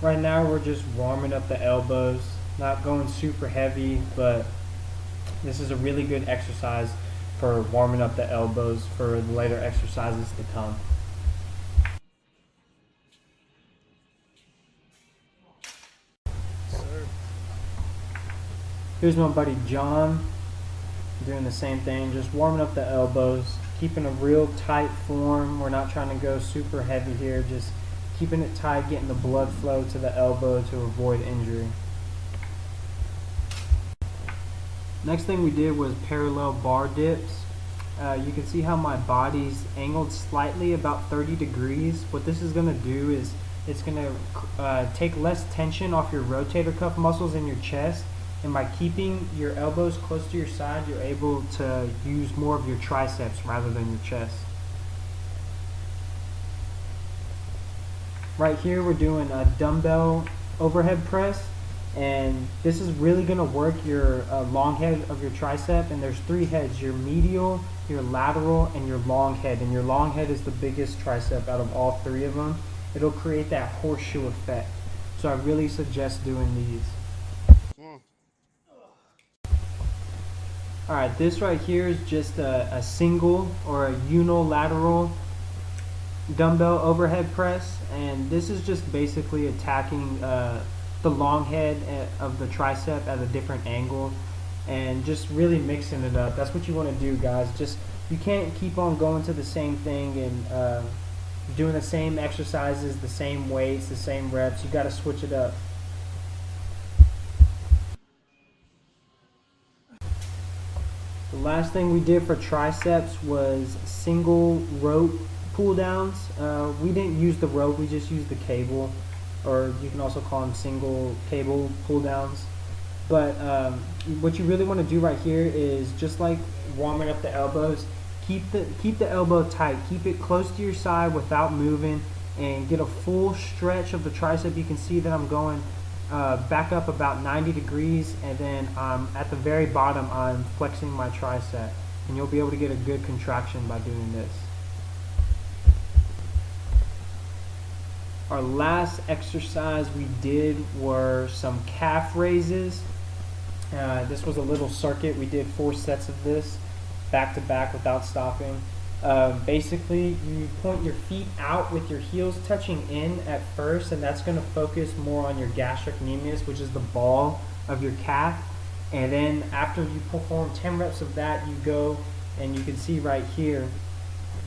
Right now we're just warming up the elbows, not going super heavy, but this is a really good exercise for warming up the elbows for the later exercises to come. Here's my buddy John doing the same thing, just warming up the elbows, keeping a real tight form. We're not trying to go super heavy here, just keeping it tight, getting the blood flow to the elbow to avoid injury. Next thing we did was parallel bar dips. You can see how my body's angled slightly about 30 degrees. What this is going to do is it's going to take less tension off your rotator cuff muscles in your chest, and by keeping your elbows close to your side, you're able to use more of your triceps rather than your chest. Right here we're doing a dumbbell overhead press, and this is really going to work your long head of your tricep. And there's three heads: your medial, your lateral, and your long head. And your long head is the biggest tricep out of all three of them. It'll create that horseshoe effect, so I really suggest doing these. Alright, this right here is just a single or a unilateral dumbbell overhead press, and this is just basically attacking the long head of the tricep at a different angle and just really mixing it up. That's what you want to do, guys. Just, you can't keep on going to the same thing and doing the same exercises, the same weights, the same reps. You got to switch it up. The last thing we did for triceps was single rope pull downs. We didn't use the rope, we just used the cable, or you can also call them single cable pull downs. But what you really want to do right here is, just like warming up the elbows, keep the elbow tight, keep it close to your side without moving, and get a full stretch of the tricep. You can see that I'm going back up about 90 degrees, and then at the very bottom I'm flexing my tricep, and you'll be able to get a good contraction by doing this. Our last exercise we did were some calf raises. This was a little circuit. We did 4 sets of this back to back without stopping. Basically, you point your feet out with your heels touching in at first, and that's going to focus more on your gastrocnemius, which is the ball of your calf. And then after you perform 10 reps of that, you go, and you can see right here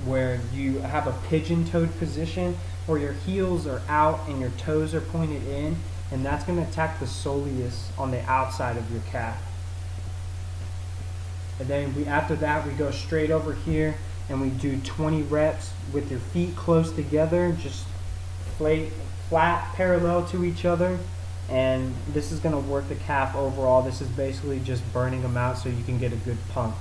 where you have a pigeon-toed position where your heels are out and your toes are pointed in, and that's going to attack the soleus on the outside of your calf. And then after that, we go straight over here and we do 20 reps with your feet close together, just flat parallel to each other. And this is going to work the calf overall. This is basically just burning them out so you can get a good pump.